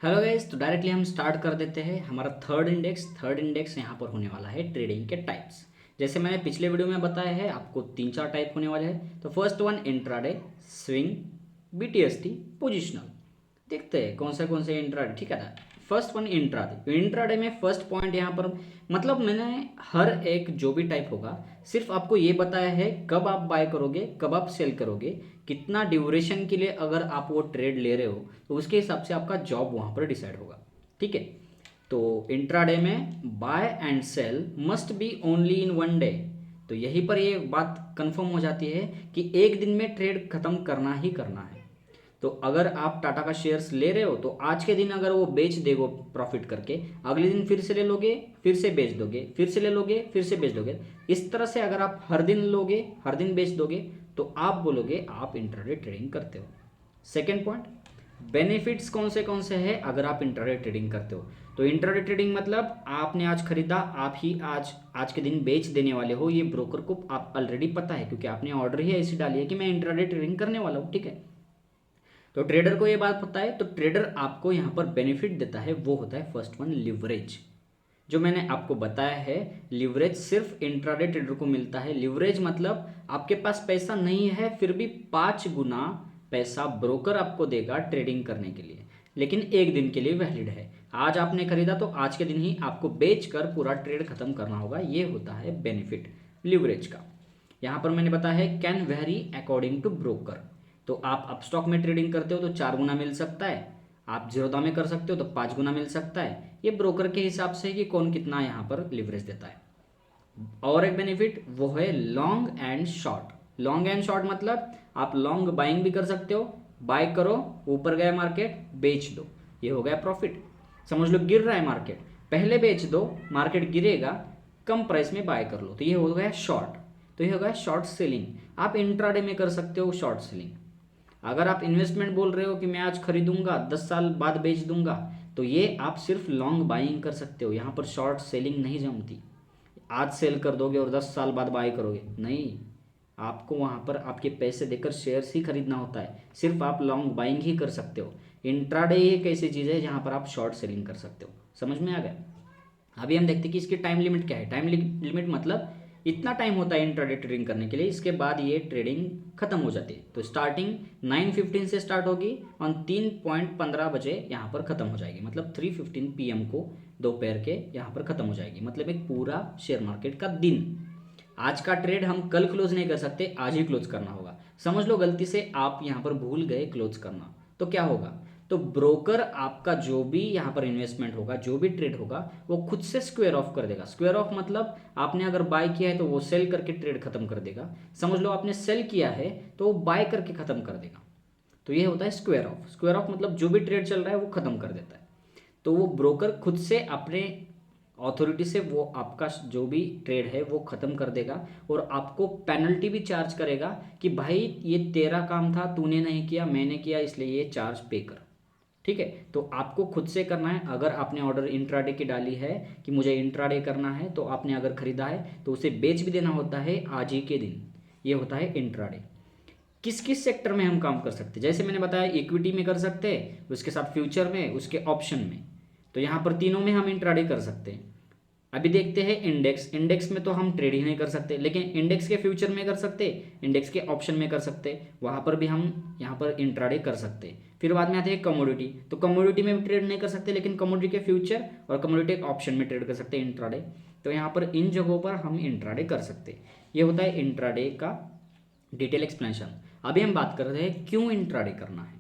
Hello guys, तो directly हम start कर देते हैं हमारा थर्ड इंडेक्स यहाँ पर होने वाला है ट्रेडिंग के टाइप्स। जैसे मैंने पिछले वीडियो में बताया है, आपको तीन चार टाइप होने वाले हैं। तो first one intraday, swing, BTST, positional. देखते हैं कौन से इंट्राडे। ठीक है ना। First one intraday. इंट्राडे में फर्स्ट पॉइंट यहाँ पर मतलब मैंने हर एक जो भी टाइप होगा सिर्फ आपको ये बताया है कब आप बाय करोगे, कब आप सेल करोगे, कितना ड्यूरेशन के लिए अगर आप वो ट्रेड ले रहे हो तो उसके हिसाब से आपका जॉब वहाँ पर डिसाइड होगा। ठीक है। तो इंट्राडे में buy and sell must be only in one day. तो यहीं पर ये बात कंफर्म हो जाती है कि एक दिन में ट्रेड खत्म करना ही करना है। तो अगर आप टाटा का शेयर्स ले रहे हो तो आज के दिन अगर वो बेच देगो प्रॉफिट करके, अगले दिन फिर से ले लोगे, फिर से बेच दोगे, फिर से ले लोगे, फिर से बेच दोगे। इस तरह से अगर आप हर दिन लोगे, हर दिन बेच दोगे तो आप बोलोगे आप इंट्राडे ट्रेडिंग करते हो। सेकेंड पॉइंट, बेनिफिट्स कौन से हैं अगर आप इंट्राडे ट्रेडिंग करते हो। तो इंट्राडे ट्रेडिंग मतलब आपने आज खरीदा, आप ही आज आज के दिन बेच देने वाले हो। ये ब्रोकर को आप ऑलरेडी पता है क्योंकि आपने ऑर्डर ही ऐसी डाली है कि मैं इंट्राडे ट्रेडिंग करने वाला हूँ। ठीक है। तो ट्रेडर को ये बात पता है, तो ट्रेडर आपको यहाँ पर बेनिफिट देता है, वो होता है फर्स्ट वन लिवरेज। जो मैंने आपको बताया है, लिवरेज सिर्फ इंट्राडे ट्रेडर को मिलता है। लिवरेज मतलब आपके पास पैसा नहीं है फिर भी 5 गुना पैसा ब्रोकर आपको देगा ट्रेडिंग करने के लिए, लेकिन एक दिन के लिए वैलिड है। आज आपने खरीदा तो आज के दिन ही आपको बेच कर पूरा ट्रेड खत्म करना होगा। ये होता है बेनिफिट लिवरेज का। यहाँ पर मैंने बताया है can vary according to broker. तो आप अप स्टॉक में ट्रेडिंग करते हो तो 4 गुना मिल सकता है, आप जीरोधा में कर सकते हो तो 5 गुना मिल सकता है। ये ब्रोकर के हिसाब से कि कौन कितना यहाँ पर लिवरेज देता है। और एक बेनिफिट वो है long and short. Long and short मतलब आप लॉन्ग बाइंग भी कर सकते हो, बाय करो, ऊपर गया मार्केट बेच दो, ये हो गया प्रॉफिट। समझ लो गिर रहा है मार्केट, पहले बेच दो, मार्केट गिरेगा, कम प्राइस में बाय कर लो, तो ये हो गया शॉर्ट। तो ये हो गया शॉर्ट सेलिंग। आप इंट्राडे में कर सकते हो शॉर्ट सेलिंग। अगर आप इन्वेस्टमेंट बोल रहे हो कि मैं आज खरीदूंगा 10 साल बाद बेच दूंगा, तो ये आप सिर्फ लॉन्ग बाइंग कर सकते हो। यहाँ पर शॉर्ट सेलिंग नहीं जमती। आज सेल कर दोगे और 10 साल बाद बाय करोगे, नहीं। आपको वहाँ पर आपके पैसे देकर शेयर्स ही खरीदना होता है। सिर्फ आप लॉन्ग बाइंग ही कर सकते हो। इंट्राडे एक ऐसी चीज़ है जहाँ पर आप शॉर्ट सेलिंग कर सकते हो। समझ में आ गया। अभी हम देखते हैं कि इसकी टाइम लिमिट क्या है। टाइम लिमिट मतलब इतना टाइम होता है इंट्राडे ट्रेडिंग करने के लिए, इसके बाद ये ट्रेडिंग खत्म हो जाती है। तो स्टार्टिंग 9:15 से स्टार्ट होगी और 3:15 बजे यहाँ पर खत्म हो जाएगी, मतलब 3:15 PM को दोपहर के यहाँ पर खत्म हो जाएगी। मतलब एक पूरा शेयर मार्केट का दिन। आज का ट्रेड हम कल क्लोज नहीं कर सकते, आज ही क्लोज करना होगा। समझ लो गलती से आप यहाँ पर भूल गए क्लोज करना, तो क्या होगा, तो ब्रोकर आपका जो भी यहाँ पर इन्वेस्टमेंट होगा, जो भी ट्रेड होगा, वो खुद से स्क्वायर ऑफ कर देगा। स्क्वायर ऑफ मतलब आपने अगर बाय किया है तो वो सेल करके ट्रेड खत्म कर देगा। समझ लो आपने सेल किया है तो वो बाय करके खत्म कर देगा। तो ये होता है स्क्वायर ऑफ। स्क्वायर ऑफ मतलब जो भी ट्रेड चल रहा है वो खत्म कर देता है। तो वो ब्रोकर खुद से अपने अथॉरिटी से वो आपका जो भी ट्रेड है वो खत्म कर देगा और आपको पेनल्टी भी चार्ज करेगा कि भाई ये तेरा काम था, तूने नहीं किया, मैंने किया, इसलिए ये चार्ज पे कर। ठीक है। तो आपको खुद से करना है। अगर आपने ऑर्डर इंट्राडे की डाली है कि मुझे इंट्राडे करना है, तो आपने अगर खरीदा है तो उसे बेच भी देना होता है आज ही के दिन। ये होता है इंट्राडे। किस किस सेक्टर में हम काम कर सकते हैं, जैसे मैंने बताया इक्विटी में कर सकते हैं, उसके साथ फ्यूचर में, उसके ऑप्शन में। तो यहाँ पर तीनों में हम इंट्राडे कर सकते हैं। अभी देखते हैं इंडेक्स। इंडेक्स में तो हम ट्रेड ही नहीं कर सकते, लेकिन इंडेक्स के फ्यूचर में कर सकते, इंडेक्स के ऑप्शन में कर सकते, वहाँ पर भी हम यहाँ पर इंट्राडे कर सकते। फिर बाद में आते हैं कमोडिटी। तो कमोडिटी में भी ट्रेड नहीं कर सकते, लेकिन कमोडिटी के फ्यूचर और कमोडिटी के ऑप्शन में ट्रेड कर सकते हैं इंट्राडे। तो यहाँ पर इन जगहों पर हम इंट्राडे कर सकते। ये होता है इंट्राडे का डिटेल एक्सप्लेनेशन। अभी हम बात कर रहे हैं क्यों इंट्राडे करना है।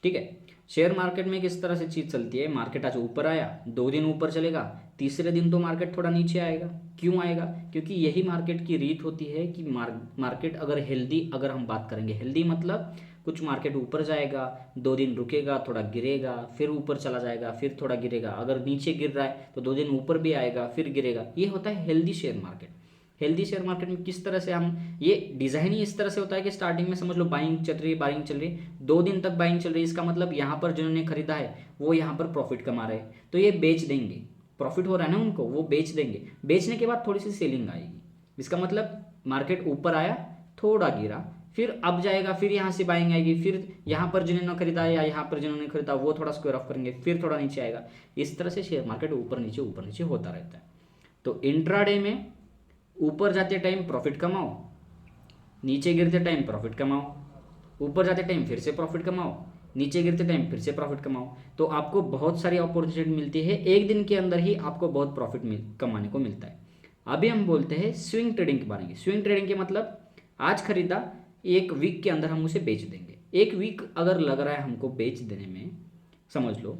ठीक है। शेयर मार्केट में किस तरह से चीज चलती है, मार्केट आज ऊपर आया, 2 दिन ऊपर चलेगा, तीसरे दिन तो मार्केट थोड़ा नीचे आएगा। क्यों आएगा, क्योंकि यही मार्केट की रीत होती है कि मार्केट अगर हेल्दी, अगर हम बात करेंगे हेल्दी मतलब कुछ मार्केट ऊपर जाएगा, 2 दिन रुकेगा, थोड़ा गिरेगा, फिर ऊपर चला जाएगा, फिर थोड़ा गिरेगा, अगर नीचे गिर रहा है तो 2 दिन ऊपर भी आएगा, फिर गिरेगा। ये होता है healthy share market. Healthy share market में किस तरह से हम, ये डिजाइन ही इस तरह से होता है कि स्टार्टिंग में समझ लो बाइंग चल रही है, बाइंग चल रही है, 2 दिन तक बाइंग चल रही है। इसका मतलब यहाँ पर जिन्होंने खरीदा है वो यहाँ पर प्रॉफिट कमा रहे हैं, तो ये बेच देंगे। प्रॉफिट हो रहा है ना उनको, वो बेच देंगे। बेचने के बाद थोड़ी सी सेलिंग आएगी। इसका मतलब मार्केट ऊपर आया, थोड़ा गिरा, फिर अब जाएगा, फिर यहाँ से बाइंग आएगी, फिर यहाँ पर जिन्होंने खरीदा या यहाँ पर जिन्होंने खरीदा वो थोड़ा स्क्वायर ऑफ करेंगे, फिर थोड़ा नीचे आएगा। इस तरह से शेयर मार्केट ऊपर नीचे होता रहता है। तो इंट्राडे में ऊपर जाते टाइम प्रॉफिट कमाओ, नीचे गिरते टाइम प्रॉफिट कमाओ, ऊपर जाते टाइम फिर से प्रॉफिट कमाओ, नीचे गिरते टाइम फिर से प्रॉफिट कमाओ। तो आपको बहुत सारी अपॉर्चुनिटी मिलती है, एक दिन के अंदर ही आपको बहुत प्रॉफिट कमाने को मिलता है। अभी हम बोलते हैं स्विंग ट्रेडिंग के बारे में। स्विंग ट्रेडिंग के मतलब आज खरीदा, एक वीक के अंदर हम उसे बेच देंगे। एक वीक अगर लग रहा है हमको बेच देने में, समझ लो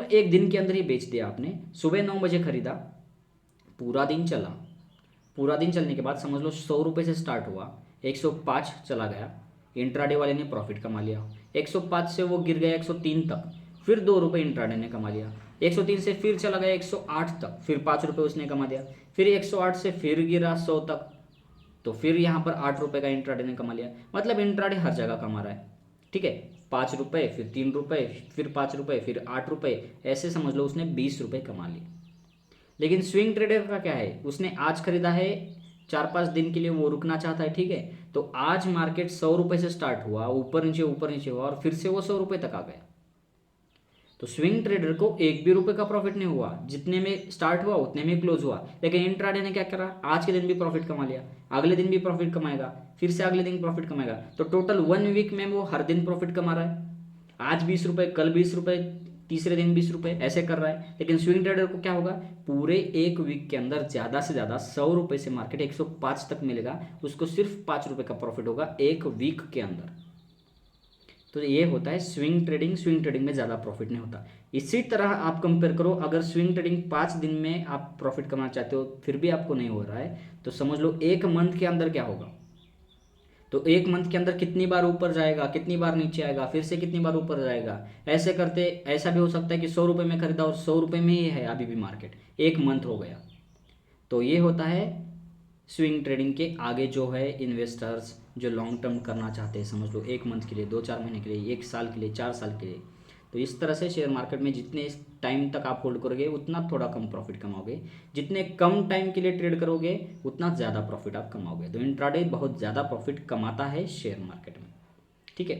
एक दिन के अंदर ही बेच दिया आपने। सुबह 9 बजे खरीदा, पूरा दिन चला, पूरा दिन चलने के बाद समझ लो 100 रुपये से स्टार्ट हुआ, 105 चला गया, इंट्राडे वाले ने प्रॉफिट कमा लिया। 105 से वो गिर गया 103 तक, फिर 2 रुपये इंट्राडे ने कमा लिया। 103 से फिर चला गया 108 तक, फिर 5 रुपये उसने कमा दिया। फिर 108 से फिर गिरा 100 तक, तो फिर यहाँ पर 8 रुपये का इंट्राडे ने कमा लिया। मतलब इंट्राडे हर जगह कमा रहा है, ठीक है। 5 रुपये, फिर 3 रुपये, फिर 5 रुपये, फिर 8 रुपये, ऐसे समझ लो उसने 20 रुपये कमा लिए। लेकिन स्विंग ट्रेडर का क्या है, उसने आज खरीदा है, 4-5 दिन के लिए वो रुकना चाहता है, ठीक है। तो आज मार्केट 100 रुपये से स्टार्ट हुआ, ऊपर नीचे हुआ और फिर से वो 100 रुपये तक आ गया। तो स्विंग ट्रेडर को एक भी रुपये का प्रॉफिट नहीं हुआ, जितने में स्टार्ट हुआ उतने में क्लोज हुआ। लेकिन इंट्राडे ने क्या करा, आज के दिन भी प्रॉफिट कमा लिया, अगले दिन भी प्रॉफिट कमाएगा, फिर से अगले दिन प्रॉफिट कमाएगा। तो टोटल 1 वीक में वो हर दिन प्रॉफिट कमा रहा है। आज 20 रुपये, कल 20 रुपये, तीसरे दिन 20 रुपये, ऐसे कर रहा है। लेकिन स्विंग ट्रेडर को क्या होगा, पूरे एक वीक के अंदर ज़्यादा से ज़्यादा 100 रुपये से मार्केट 105 तक मिलेगा, उसको सिर्फ 5 रुपये का प्रॉफिट होगा एक वीक के अंदर। तो ये होता है स्विंग ट्रेडिंग। स्विंग ट्रेडिंग में ज़्यादा प्रॉफिट नहीं होता। इसी तरह आप कंपेयर करो, अगर स्विंग ट्रेडिंग 5 दिन में आप प्रॉफिट कमाना चाहते हो फिर भी आपको नहीं हो रहा है, तो समझ लो एक मंथ के अंदर क्या होगा। तो एक मंथ के अंदर कितनी बार ऊपर जाएगा, कितनी बार नीचे आएगा, फिर से कितनी बार ऊपर जाएगा, ऐसे करते ऐसा भी हो सकता है कि 100 रुपये में खरीदा और 100 रुपये में ही है अभी भी मार्केट, एक मंथ हो गया। तो ये होता है स्विंग ट्रेडिंग के आगे जो है इन्वेस्टर्स जो लॉन्ग टर्म करना चाहते हैं, समझ लो 1 मंथ के लिए, 2-4 महीने के लिए, 1 साल के लिए, 4 साल के लिए। तो इस तरह से शेयर मार्केट में जितने टाइम तक आप होल्ड करोगे उतना थोड़ा कम प्रॉफिट कमाओगे, जितने कम टाइम के लिए ट्रेड करोगे उतना ज़्यादा प्रॉफिट आप कमाओगे। तो इंट्राडे बहुत ज़्यादा प्रॉफिट कमाता है शेयर मार्केट में, ठीक है।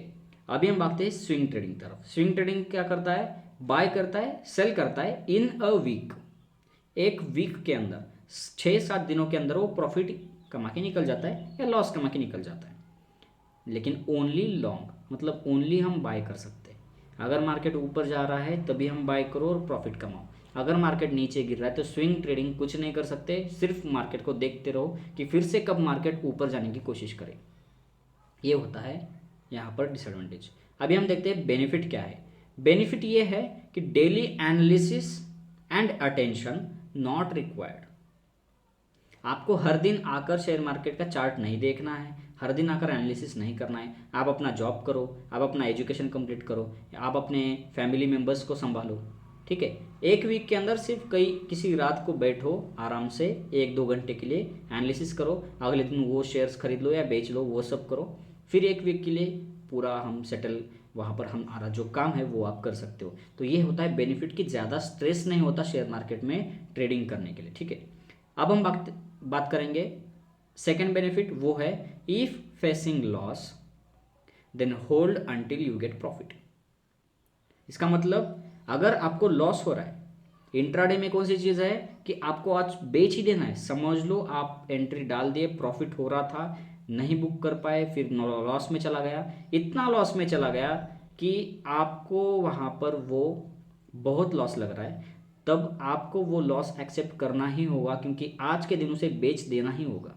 अभी हम बात हैं स्विंग ट्रेडिंग तरफ। स्विंग ट्रेडिंग क्या करता है, बाय करता है, सेल करता है इन अ वीक। एक वीक के अंदर 6-7 दिनों के अंदर वो प्रॉफिट कमा के निकल जाता है या लॉस कमा के निकल जाता है। लेकिन ओनली लॉन्ग, मतलब ओनली हम बाय कर सकते हैं। अगर मार्केट ऊपर जा रहा है तभी हम बाय करो और प्रॉफिट कमाओ। अगर मार्केट नीचे गिर रहा है तो स्विंग ट्रेडिंग कुछ नहीं कर सकते, सिर्फ मार्केट को देखते रहो कि फिर से कब मार्केट ऊपर जाने की कोशिश करे। ये होता है यहाँ पर डिसएडवांटेज। अभी हम देखते हैं बेनिफिट क्या है। बेनिफिट ये है कि daily analysis and attention not required. आपको हर दिन आकर शेयर मार्केट का चार्ट नहीं देखना है, हर दिन आकर एनालिसिस नहीं करना है। आप अपना जॉब करो, आप अपना एजुकेशन कंप्लीट करो, आप अपने फैमिली मेम्बर्स को संभालो, ठीक है। एक वीक के अंदर सिर्फ किसी रात को बैठो आराम से 1-2 घंटे के लिए एनालिसिस करो, अगले दिन वो शेयर्स खरीद लो या बेच लो, वो सब करो। फिर एक वीक के लिए पूरा हम सेटल, वहाँ पर हमारा जो काम है वो आप कर सकते हो। तो ये होता है बेनिफिट कि ज़्यादा स्ट्रेस नहीं होता शेयर मार्केट में ट्रेडिंग करने के लिए, ठीक है। अब हम बात करेंगे सेकेंड बेनिफिट, वो है if facing loss then hold until you get profit. इसका मतलब अगर आपको लॉस हो रहा है, इंट्राडे में कौन सी चीज़ है कि आपको आज बेच ही देना है। समझ लो आप एंट्री डाल दिए, प्रॉफिट हो रहा था, नहीं बुक कर पाए, फिर लॉस में चला गया, इतना लॉस में चला गया कि आपको वहाँ पर वो बहुत लॉस लग रहा है, तब आपको वो लॉस एक्सेप्ट करना ही होगा, क्योंकि आज के दिन उसे बेच देना ही होगा।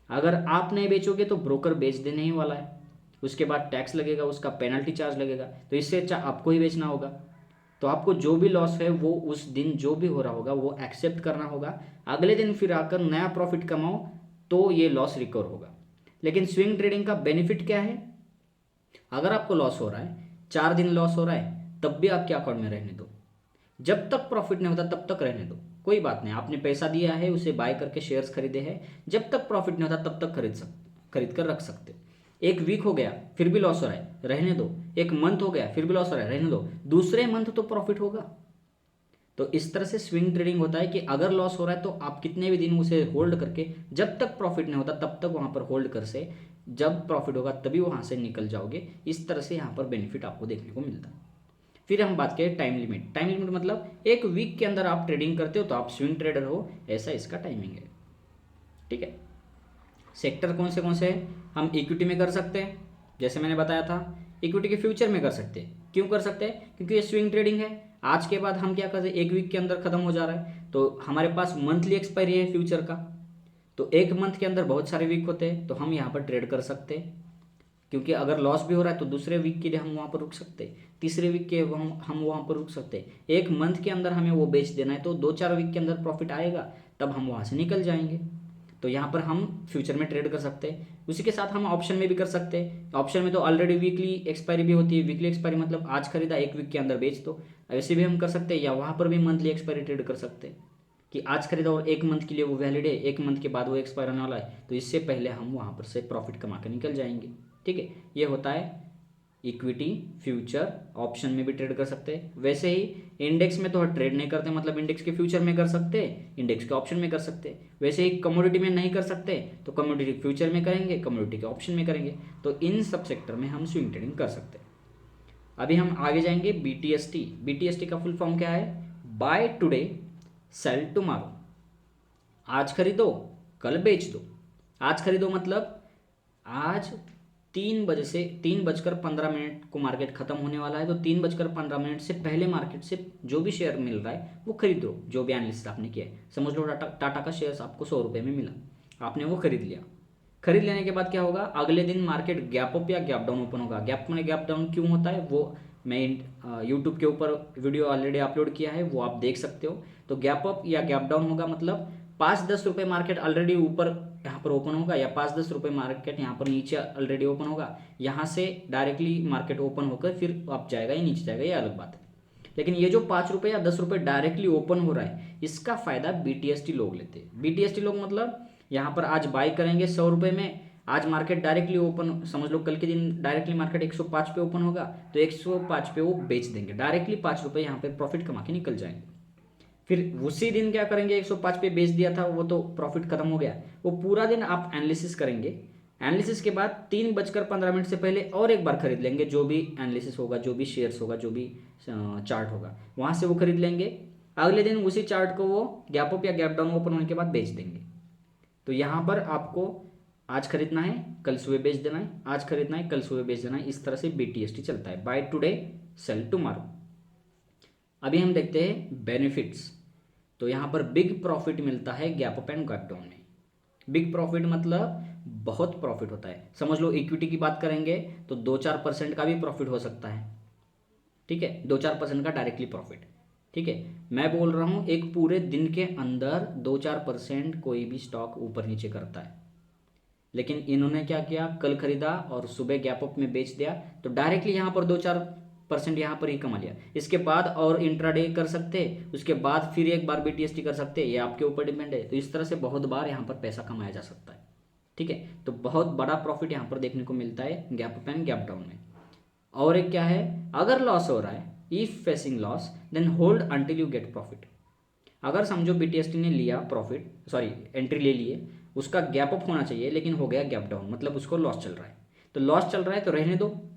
अगर आप नहीं बेचोगे तो ब्रोकर बेच देने ही वाला है, उसके बाद टैक्स लगेगा, उसका पेनल्टी चार्ज लगेगा, तो इससे अच्छा आपको ही बेचना होगा। तो आपको जो भी लॉस है वो उस दिन जो भी हो रहा होगा वो एक्सेप्ट करना होगा, अगले दिन फिर आकर नया प्रॉफिट कमाओ तो ये लॉस रिकवर होगा। लेकिन स्विंग ट्रेडिंग का बेनिफिट क्या है, अगर आपको लॉस हो रहा है, 4 दिन लॉस हो रहा है, तब भी आपके अकाउंट में रहने दो। जब तक प्रॉफिट नहीं होता तब तक रहने दो, कोई बात नहीं। आपने पैसा दिया है, उसे बाय करके शेयर्स खरीदे हैं, जब तक प्रॉफिट नहीं होता तब तक खरीद कर रख सकते हो। एक वीक हो गया फिर भी लॉस हो रहा है, रहने दो। एक मंथ हो गया फिर भी लॉस हो रहा है, रहने दो। दूसरे मंथ तो प्रॉफिट होगा। तो इस तरह से स्विंग ट्रेडिंग होता है कि अगर लॉस हो रहा है तो आप कितने भी दिन उसे होल्ड करके, जब तक प्रॉफिट नहीं होता तब तक वहां पर होल्ड कर से जब प्रॉफिट होगा तभी वहाँ से निकल जाओगे। इस तरह से यहाँ पर बेनिफिट आपको देखने को मिलता है। फिर हम बात करें टाइम लिमिट। टाइम लिमिट मतलब एक वीक के अंदर आप ट्रेडिंग करते हो तो आप स्विंग ट्रेडर हो, ऐसा इसका टाइमिंग है। ठीक है। सेक्टर कौन से हैं? हम इक्विटी में कर सकते हैं, जैसे मैंने बताया था। इक्विटी के फ्यूचर में कर सकते हैं। क्यों कर सकते हैं? क्योंकि ये स्विंग ट्रेडिंग है। आज के बाद हम क्या करते हैं, एक वीक के अंदर खत्म हो जा रहा है, तो हमारे पास मंथली एक्सपायरी है फ्यूचर का, तो एक मंथ के अंदर बहुत सारे वीक होते हैं, तो हम यहाँ पर ट्रेड कर सकते हैं। क्योंकि अगर लॉस भी हो रहा है तो दूसरे वीक के लिए हम वहाँ पर रुक सकते हैं, तीसरे वीक के हम वहाँ पर रुक सकते हैं। एक मंथ के अंदर हमें वो बेच देना है, तो 2-4 वीक के अंदर प्रॉफिट आएगा, तब हम वहाँ से निकल जाएंगे। तो यहाँ पर हम फ्यूचर में ट्रेड कर सकते हैं। उसी के साथ हम ऑप्शन में भी कर सकते हैं। ऑप्शन में तो ऑलरेडी वीकली एक्सपायरी भी होती है। वीकली एक्सपायरी मतलब आज खरीदा, एक वीक के अंदर बेच दो, ऐसे भी हम कर सकते हैं। या वहाँ पर भी मंथली एक्सपायरी ट्रेड कर सकते हैं कि आज खरीदा और एक मंथ के लिए वो वैलिड है, एक मंथ के बाद वो एक्सपायर होने वाला है, तो इससे पहले हम वहाँ पर से प्रॉफिट कमा के निकल जाएंगे। ठीक है, ये होता है इक्विटी, फ्यूचर, ऑप्शन में भी ट्रेड कर सकते हैं। वैसे ही इंडेक्स में तो ट्रेड नहीं करते, मतलब इंडेक्स के फ्यूचर में कर सकते हैं, इंडेक्स के ऑप्शन में कर सकते हैं। वैसे ही कमोडिटी में नहीं कर सकते तो कमोडिटी फ्यूचर में करेंगे, कमोडिटी के ऑप्शन में करेंगे। तो इन सब सेक्टर में हम स्विंग ट्रेडिंग कर सकते हैं। अभी हम आगे जाएंगे BTST। BTST का फुल फॉर्म क्या है? Buy today sell tomorrow. आज खरीदो कल बेच दो। आज खरीदो मतलब आज 3:15 को मार्केट खत्म होने वाला है, तो 3:15 से पहले मार्केट से जो भी शेयर मिल रहा है वो खरीद लो, जो भी एनालिसिस आपने किया है। समझ लो टाटा का शेयर आपको 100 रुपये में मिला, आपने वो खरीद लिया। खरीद लेने के बाद क्या होगा, अगले दिन मार्केट गैप अप या गैप डाउन ओपन होगा। गैप डाउन क्यों होता है वो मैं यूट्यूब के ऊपर वीडियो ऑलरेडी अपलोड किया है, वो आप देख सकते हो। तो गैप अप या गैप डाउन होगा मतलब 5-10 रुपये मार्केट ऑलरेडी ऊपर यहाँ पर ओपन होगा, या 5-10 रुपये मार्केट यहाँ पर नीचे ऑलरेडी ओपन होगा। यहाँ से डायरेक्टली मार्केट ओपन होकर फिर अप जाएगा या नीचे जाएगा, ये अलग बात है। लेकिन ये जो 5 रुपये या 10 रुपये डायरेक्टली ओपन हो रहा है, इसका फायदा BTST लोग लेते हैं। BTST लोग मतलब यहाँ पर आज बाई करेंगे 100 रुपये में, आज मार्केट डायरेक्टली ओपन, समझ लो कल के दिन डायरेक्टली मार्केट 105 पे ओपन होगा, तो 105 पे वो बेच देंगे, डायरेक्टली 5 रुपये यहाँ पे प्रॉफिट कमा के निकल जाएंगे। फिर उसी दिन क्या करेंगे, 105 पे बेच दिया था वो तो प्रॉफिट खत्म हो गया, वो पूरा दिन आप एनालिसिस करेंगे। एनालिसिस के बाद 3:15 से पहले और एक बार खरीद लेंगे, जो भी एनालिसिस होगा, जो भी शेयर्स होगा, जो भी चार्ट होगा, वहाँ से वो खरीद लेंगे। अगले दिन उसी चार्ट को वो गैप अप या गैप डाउन ओपन होने के बाद बेच देंगे। तो यहाँ पर आपको आज खरीदना है कल सुबह बेच देना है, आज खरीदना है कल सुबह बेच देना है। इस तरह से BTST चलता है, बाय टुडे सेल टुमारो। अभी हम देखते हैं बेनिफिट्स। तो यहाँ पर बिग प्रॉफिट मिलता है gap up and gap down में। बिग प्रॉफिट मतलब बहुत प्रॉफिट होता है। समझ लो इक्विटी की बात करेंगे तो 2-4% का भी प्रॉफिट हो सकता है। ठीक है, 2-4% का डायरेक्टली प्रॉफिट। ठीक है, मैं बोल रहा हूँ एक पूरे दिन के अंदर 2-4% कोई भी स्टॉक ऊपर नीचे करता है, लेकिन इन्होंने क्या किया, कल खरीदा और सुबह गैप अप में बेच दिया, तो डायरेक्टली यहाँ पर 2-4% यहाँ पर ही कमा लिया। इसके बाद और इंट्राडे कर सकते, उसके बाद फिर एक बार BTST कर सकते, ये आपके ऊपर डिपेंड है। तो इस तरह से बहुत बार यहाँ पर पैसा कमाया जा सकता है। ठीक है, तो बहुत बड़ा प्रॉफिट यहाँ पर देखने को मिलता है gap up and gap down में। और एक क्या है, अगर लॉस हो रहा है, if facing loss then hold until you get profit. अगर समझो BTST ने लिया प्रॉफिट, सॉरी एंट्री ले लिए, उसका गैप अप होना चाहिए लेकिन हो गया गैप डाउन, मतलब उसको लॉस चल रहा है। तो लॉस चल रहा है तो रहने दो,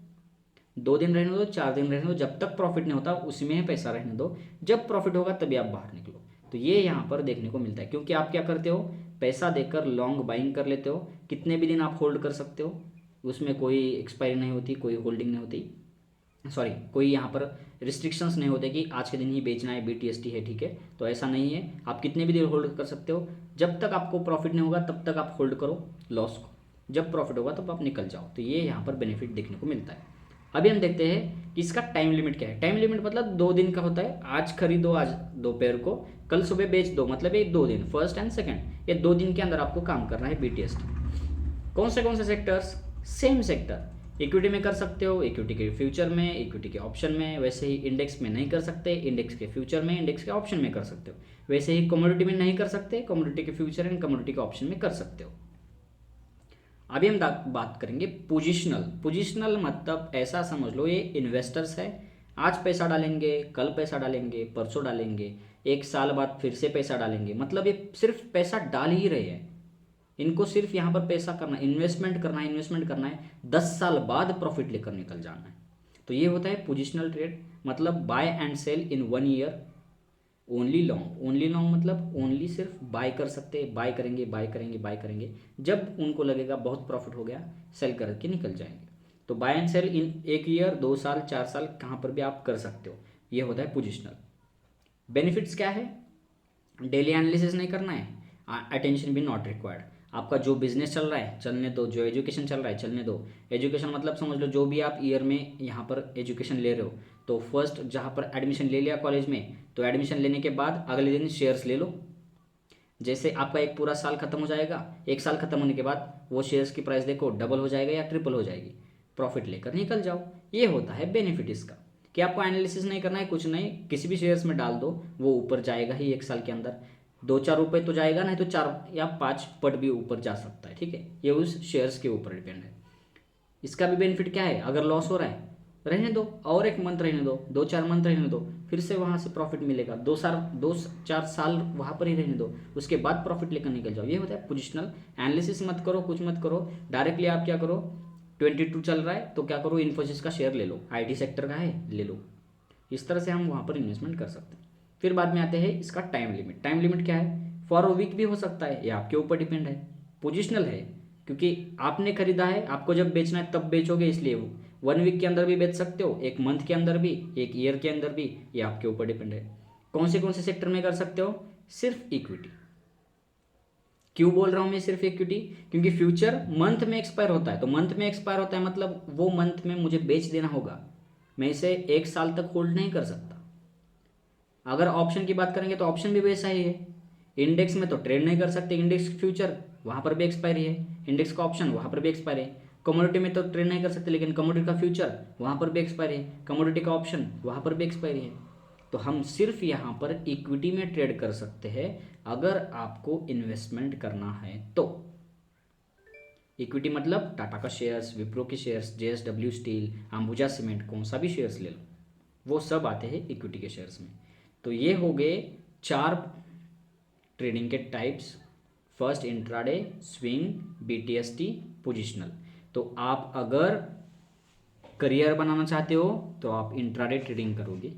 2 दिन रहने दो, 4 दिन रहने दो, जब तक प्रॉफिट नहीं होता उसमें पैसा रहने दो। जब प्रॉफिट होगा तभी आप बाहर निकलो। तो ये यहाँ पर देखने को मिलता है, क्योंकि आप क्या करते हो, पैसा देकर लॉन्ग बाइंग कर लेते हो, कितने भी दिन आप होल्ड कर सकते हो, उसमें कोई एक्सपायरी नहीं होती, कोई होल्डिंग नहीं होती, सॉरी कोई यहाँ पर रिस्ट्रिक्शंस नहीं होते कि आज के दिन ही बेचना है, BTST है। ठीक है, तो ऐसा नहीं है, आप कितने भी देर होल्ड कर सकते हो। जब तक आपको प्रॉफिट नहीं होगा तब तक आप होल्ड करो लॉस को, जब प्रॉफिट होगा तब आप निकल जाओ। तो ये यहाँ पर बेनिफिट देखने को मिलता है। अभी हम देखते हैं कि इसका टाइम लिमिट क्या है। टाइम लिमिट मतलब 2 दिन का होता है, आज खरीदो आज दोपहर को, कल सुबह बेच दो, मतलब ये 2 दिन, फर्स्ट एंड सेकेंड, ये 2 दिन के अंदर आपको काम करना है BTST। कौन से सेक्टर्स, सेम सेक्टर, इक्विटी में कर सकते हो, इक्विटी के फ्यूचर में, इक्विटी के ऑप्शन में। वैसे ही इंडेक्स में नहीं कर सकते, इंडेक्स के फ्यूचर में, इंडेक्स के ऑप्शन में कर सकते हो। वैसे ही कमोडिटी में नहीं कर सकते, कमोडिटी के फ्यूचर एंड कमोडिटी के ऑप्शन में कर सकते हो। अभी हम बात करेंगे पोजिशनल मतलब ऐसा समझ लो ये इन्वेस्टर्स है, आज पैसा डालेंगे, कल पैसा डालेंगे, परसों डालेंगे, 1 साल बाद फिर से पैसा डालेंगे, मतलब ये सिर्फ पैसा डाल ही रहे हैं। इनको सिर्फ यहाँ पर पैसा करना, इन्वेस्टमेंट करना है, 10 साल बाद प्रॉफिट लेकर निकल जाना है। तो ये होता है पोजिशनल ट्रेड, मतलब buy and sell in 1 year only long. Only long मतलब ओनली सिर्फ बाय कर सकते हैं, बाय करेंगे बाय करेंगे बाय करेंगे, जब उनको लगेगा बहुत प्रॉफिट हो गया सेल करके निकल जाएंगे। तो buy and sell in 1 year, 2 साल, 4 साल, कहाँ पर भी आप कर सकते हो। ये होता है पोजिशनल। बेनिफिट्स क्या है? डेली एनालिसिस नहीं करना है, अटेंशन भी नॉट रिक्वायर्ड। आपका जो बिजनेस चल रहा है चलने दो, जो एजुकेशन चल रहा है चलने दो। एजुकेशन मतलब समझ लो जो भी आप ईयर में यहाँ पर एजुकेशन ले रहे हो, तो फर्स्ट जहाँ पर एडमिशन ले लिया कॉलेज में, तो एडमिशन लेने के बाद अगले दिन शेयर्स ले लो। जैसे आपका एक पूरा साल खत्म हो जाएगा, 1 साल खत्म होने के बाद वो शेयर्स की प्राइस देखो डबल हो जाएगा या ट्रिपल हो जाएगी, प्रॉफिट लेकर निकल जाओ। ये होता है बेनिफिट इसका, कि आपको एनालिसिस नहीं करना है, कुछ नहीं, किसी भी शेयर्स में डाल दो, वो ऊपर जाएगा ही 1 साल के अंदर। 2-4 रुपये तो जाएगा, नहीं तो 4 या 5 पट भी ऊपर जा सकता है। ठीक है, ये उस शेयर्स के ऊपर डिपेंड है। इसका भी बेनिफिट क्या है? अगर लॉस हो रहा है रहने दो, और 1 मंथ रहने दो, 2-4 मंथ रहने दो, फिर से वहाँ से प्रॉफिट मिलेगा। 2-4 साल वहाँ पर ही रहने दो, उसके बाद प्रॉफिट लेकर निकल जाओ। ये होता है पोजिशनल। एनालिसिस मत करो, कुछ मत करो, डायरेक्टली आप क्या करो, 22 चल रहा है तो क्या करो, इन्फोसिस का शेयर ले लो, IT सेक्टर का है ले लो। इस तरह से हम वहाँ पर इन्वेस्टमेंट कर सकते हैं। फिर बाद में आते हैं इसका टाइम लिमिट। टाइम लिमिट क्या है? फॉर अ वीक भी हो सकता है, ये आपके ऊपर डिपेंड है। पोजिशनल है क्योंकि आपने खरीदा है, आपको जब बेचना है तब बेचोगे, इसलिए वो 1 वीक के अंदर भी बेच सकते हो, 1 मंथ के अंदर भी, 1 ईयर के अंदर भी, ये आपके ऊपर डिपेंड है। कौन से सेक्टर में कर सकते हो? सिर्फ इक्विटी। क्यों बोल रहा हूँ मैं सिर्फ इक्विटी? क्योंकि फ्यूचर मंथ में एक्सपायर होता है, तो मंथ में एक्सपायर होता है मतलब वो मंथ में मुझे बेच देना होगा, मैं इसे 1 साल तक होल्ड नहीं कर सकता। अगर ऑप्शन की बात करेंगे तो ऑप्शन भी वैसा ही है। इंडेक्स में तो ट्रेड नहीं कर सकते, इंडेक्स फ्यूचर वहाँ पर भी एक्सपायरी है, इंडेक्स का ऑप्शन वहाँ पर भी एक्सपायरी है। कमोडिटी में तो ट्रेड नहीं कर सकते, लेकिन कमोडिटी का फ्यूचर वहाँ पर भी एक्सपायरी है, कमोडिटी का ऑप्शन वहाँ पर भी एक्सपायरी है। तो हम सिर्फ यहाँ पर इक्विटी में ट्रेड कर सकते हैं अगर आपको इन्वेस्टमेंट करना है तो। इक्विटी मतलब टाटा का शेयर्स, विप्रो के shares, JSW steel, Ambuja cement, कौन सा भी शेयर्स ले लो, वो सब आते हैं इक्विटी के शेयर्स में। तो ये हो गए 4 ट्रेडिंग के types. First intraday, swing, BTST, positional. तो आप अगर करियर बनाना चाहते हो तो आप इंट्राडे ट्रेडिंग करोगे।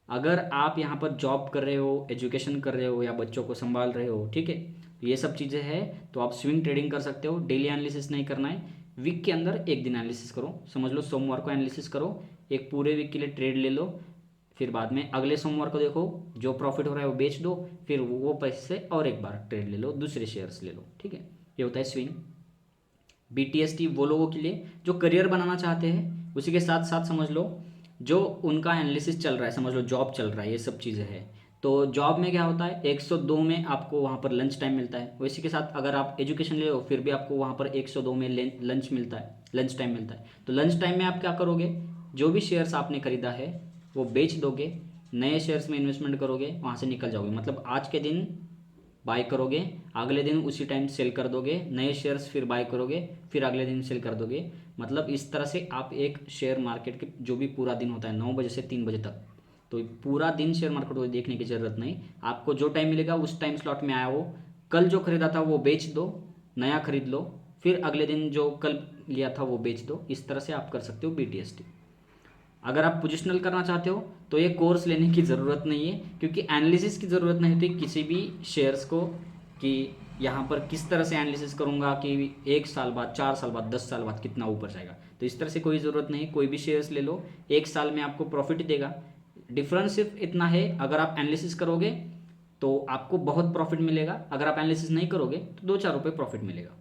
अगर आप यहाँ पर जॉब कर रहे हो, एजुकेशन कर रहे हो या बच्चों को संभाल रहे हो, ठीक है, ये सब चीज़ें हैं, तो आप स्विंग ट्रेडिंग कर सकते हो। डेली एनालिसिस नहीं करना है, वीक के अंदर 1 दिन एनालिसिस करो। समझ लो सोमवार को एनालिसिस करो, एक पूरे वीक के लिए ट्रेड ले लो, फिर बाद में अगले सोमवार को देखो जो प्रॉफिट हो रहा है वो बेच दो, फिर वो पैसे से और एक बार ट्रेड ले लो, दूसरे शेयर्स ले लो। ठीक है, ये होता है स्विंग। BTST वो लोगों के लिए जो करियर बनाना चाहते हैं, उसी के साथ साथ समझ लो जो उनका एनालिसिस चल रहा है, समझ लो जॉब चल रहा है, ये सब चीज़ें हैं। तो जॉब में क्या होता है, 102 में आपको वहाँ पर लंच टाइम मिलता है। उसी के साथ अगर आप एजुकेशन ले लो फिर भी आपको वहाँ पर 102 में लंच मिलता है, लंच टाइम मिलता है। तो लंच टाइम में आप क्या करोगे, जो भी शेयर्स आपने खरीदा है वो बेच दोगे, नए शेयर्स में इन्वेस्टमेंट करोगे, वहाँ से निकल जाओगे। मतलब आज के दिन बाय करोगे, अगले दिन उसी टाइम सेल कर दोगे, नए शेयर्स फिर बाय करोगे, फिर अगले दिन सेल कर दोगे। मतलब इस तरह से आप एक शेयर मार्केट के जो भी पूरा दिन होता है 9 बजे से 3 बजे तक, तो पूरा दिन शेयर मार्केट को देखने की ज़रूरत नहीं। आपको जो टाइम मिलेगा उस टाइम स्लॉट में आया हो, कल जो खरीदा था वो बेच दो, नया खरीद लो, फिर अगले दिन जो कल लिया था वो बेच दो। इस तरह से आप कर सकते हो BTST। अगर आप पोजिशनल करना चाहते हो तो ये कोर्स लेने की ज़रूरत नहीं है, क्योंकि एनालिसिस की ज़रूरत नहीं होती किसी भी शेयर्स को, कि यहाँ पर किस तरह से एनालिसिस करूँगा कि 1 साल बाद, 4 साल बाद, 10 साल बाद कितना ऊपर जाएगा। तो इस तरह से कोई ज़रूरत नहीं, कोई भी शेयर्स ले लो, 1 साल में आपको प्रॉफिट देगा। डिफरेंस सिर्फ इतना है, अगर आप एनालिसिस करोगे तो आपको बहुत प्रॉफिट मिलेगा, अगर आप एनालिसिस नहीं करोगे तो 2-4 रुपये प्रॉफिट मिलेगा।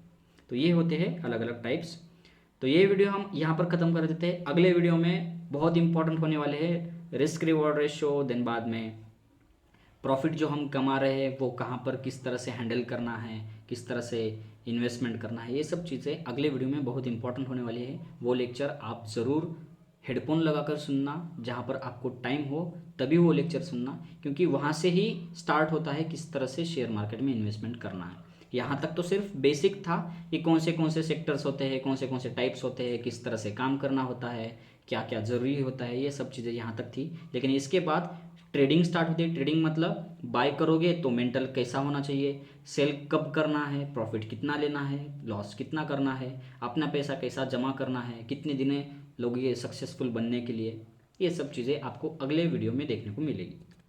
तो ये होते हैं अलग अलग टाइप्स। तो ये वीडियो हम यहाँ पर ख़त्म कर देते हैं। अगले वीडियो में बहुत इंपॉर्टेंट होने वाले हैं रिस्क रिवॉर्ड रेशियो, देन बाद में प्रॉफिट जो हम कमा रहे हैं वो कहाँ पर किस तरह से हैंडल करना है, किस तरह से इन्वेस्टमेंट करना है, ये सब चीज़ें अगले वीडियो में बहुत इंपॉर्टेंट होने वाली है। वो लेक्चर आप ज़रूर हेडफोन लगाकर सुनना, जहाँ पर आपको टाइम हो तभी वो लेक्चर सुनना, क्योंकि वहाँ से ही स्टार्ट होता है किस तरह से शेयर मार्केट में इन्वेस्टमेंट करना है। यहाँ तक तो सिर्फ बेसिक था कि कौन से सेक्टर्स होते हैं, कौन से टाइप्स होते हैं, किस तरह से काम करना होता है, क्या क्या ज़रूरी होता है, ये सब चीज़ें यहाँ तक थी। लेकिन इसके बाद ट्रेडिंग स्टार्ट होती है। ट्रेडिंग मतलब बाय करोगे तो मेंटल कैसा होना चाहिए, सेल कब करना है, प्रॉफिट कितना लेना है, लॉस कितना करना है, अपना पैसा कैसा जमा करना है, कितने दिन लोगे सक्सेसफुल बनने के लिए, ये सब चीज़ें आपको अगले वीडियो में देखने को मिलेगी।